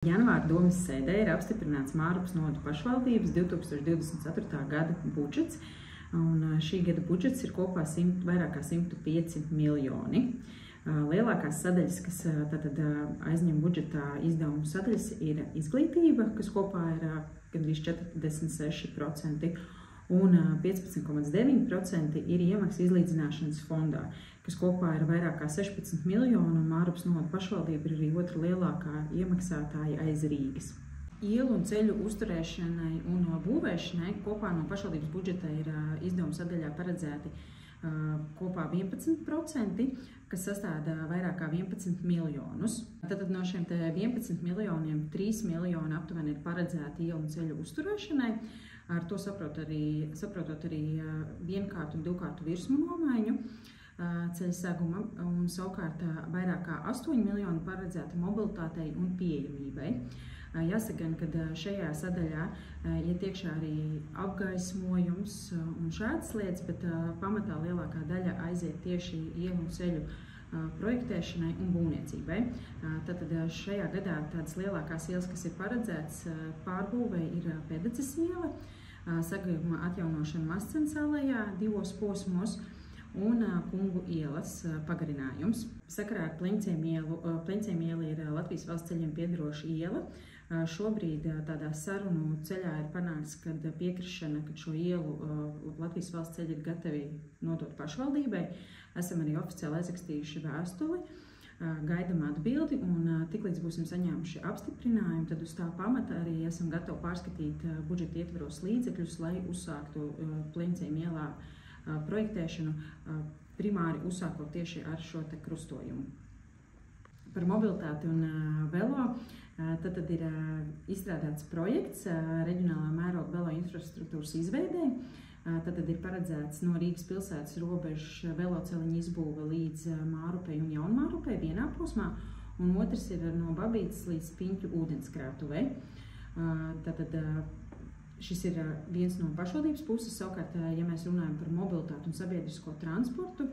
Janvāra domes sēdē ir apstiprināts Mārupas novada pašvaldības 2024. gada budžets, un šī gada budžets ir kopā vairāk kā 105 miljoni. Lielākās sadaļas, kas tātad aizņem budžetā izdevumu sadaļas, ir izglītība, kas kopā ir gandrīz 46%, un 15,9% ir iemaksas izlīdzināšanas fondā, kas kopā ir vairāk kā 16 miljoni, un Mārupas novada pašvaldība ir arī otra lielākā iemaksātāja aiz Rīgas. Ielu un ceļu uzturēšanai un būvēšanai kopā no pašvaldības budžeta ir izdevumu sadaļā paredzēti kopā 11%, kas sastāda vairāk kā 11 miljonus. Tātad no šiem 11 miljoniem 3 miljoni aptuveni ir paredzēti ielu un ceļu uzturēšanai. Ar to saprotot arī vienkārtu un divkārtu virsmu nomaiņu ceļa seguma, un savukārt vairāk kā 8 miljoni paredzēti mobilitātei un pieejamībai. Jāsaka, ka šajā sadaļā iet iekšā arī apgaismojums un šādas lietas, bet pamatā lielākā daļa aiziet tieši ielu un ceļu projektēšanai un būvniecībai. Tātad šajā gadā tādas lielākās ielas, kas ir paredzētas pārbūvei, ir Pededzes iela, sagājuma atjaunošana Mascenes alejā 2 posmos un Kungu ielas pagarinājums. Sakarā ar Pleņķiem iela ir Latvijas valsts ceļiem piederoša iela. Šobrīd tādā sarunu ceļā ir panākts, kad piekrišana, kad šo ielu Latvijas valsts ceļi ir gatavi nodot pašvaldībai. Esam arī oficiāli aizrakstījuši vēstuli, gaidam atbildi, un tiklīdz būsim saņēmuši apstiprinājumu, tad uz tā pamata arī esam gatavi pārskatīt budžeta ietvaros līdzekļus, lai uzsāktu Pleņķiem ielā projektēšanu, primāri uzsākot tieši ar šo te krustojumu. Par mobilitāti un velo tad ir izstrādāts projekts reģionālā mēroga velo infrastruktūras izveidei. Tad ir paredzēts no Rīgas pilsētas robežas veloceliņa izbūve līdz Mārupei un Jaunmārupei vienā posmā, un otrs ir no Babītes līdz Piņķu ūdenskrātuvei. Šis ir viens no pašvaldības puses. Savukārt, ja mēs runājam par mobilitāti un sabiedrisko transportu,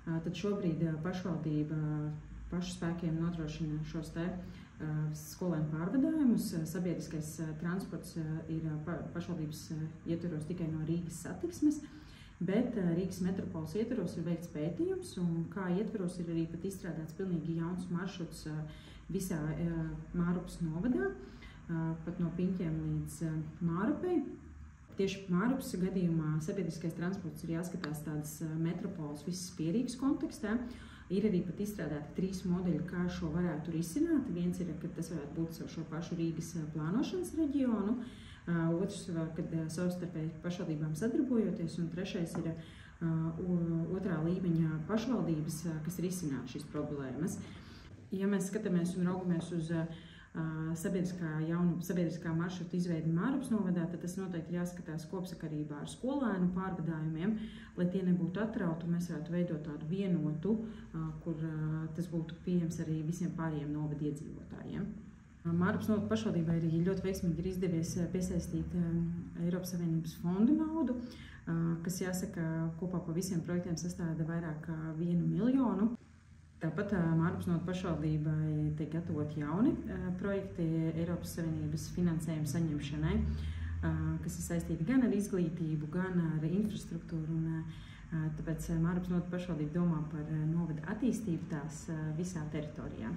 tad šobrīd pašvaldība pašu spēkiem nodrošina šos skolēnu pārvadājumus. Sabiedriskais transports ir pašvaldības ietvaros tikai no Rīgas satiksmes, bet Rīgas metropoles ietvaros ir veikts pētījums, un kā ietvaros ir arī pat izstrādāts pilnīgi jauns maršruts visā Mārupas novadā, pat no Piņķiem līdz Mārupei. Tieši Mārupas gadījumā sabiedriskais transports ir jāskatās tādas metropoles visas Pierīgas kontekstā. Ir arī pat izstrādāti 3 modeļi, kā šo varētu risināt. Viens ir, ka tas varētu būt šo pašu Rīgas plānošanas reģionu, otrs, kad savstarpēji pašvaldībām sadarbojoties, un trešais ir otrā līmeņa pašvaldības, kas risināt šīs problēmas. Ja mēs skatāmies un raugamies uz sabiedriskā maršruta izveidi Mārupas novadā, tad tas noteikti jāskatās kopsakarībā ar skolēnu pārvadājumiem, lai tie nebūtu atrauti, un mēs varētu veidot tādu vienotu, kur tas būtu pieejams arī visiem pārējiem novada iedzīvotājiem. Mārupas novada pašvaldībai arī ļoti veiksmīgi ir izdevies piesaistīt Eiropas Savienības fondu naudu, kas jāsaka kopā pa visiem projektiem sastāda vairāk kā 1 miljonu. Tāpat Mārupas novada pašvaldībai tiek gatavot jauni projekti Eiropas Savienības finansējuma saņemšanai, kas ir saistīti gan ar izglītību, gan ar infrastruktūru. Tāpēc Mārupas novada pašvaldība domā par novada attīstību tās visā teritorijā.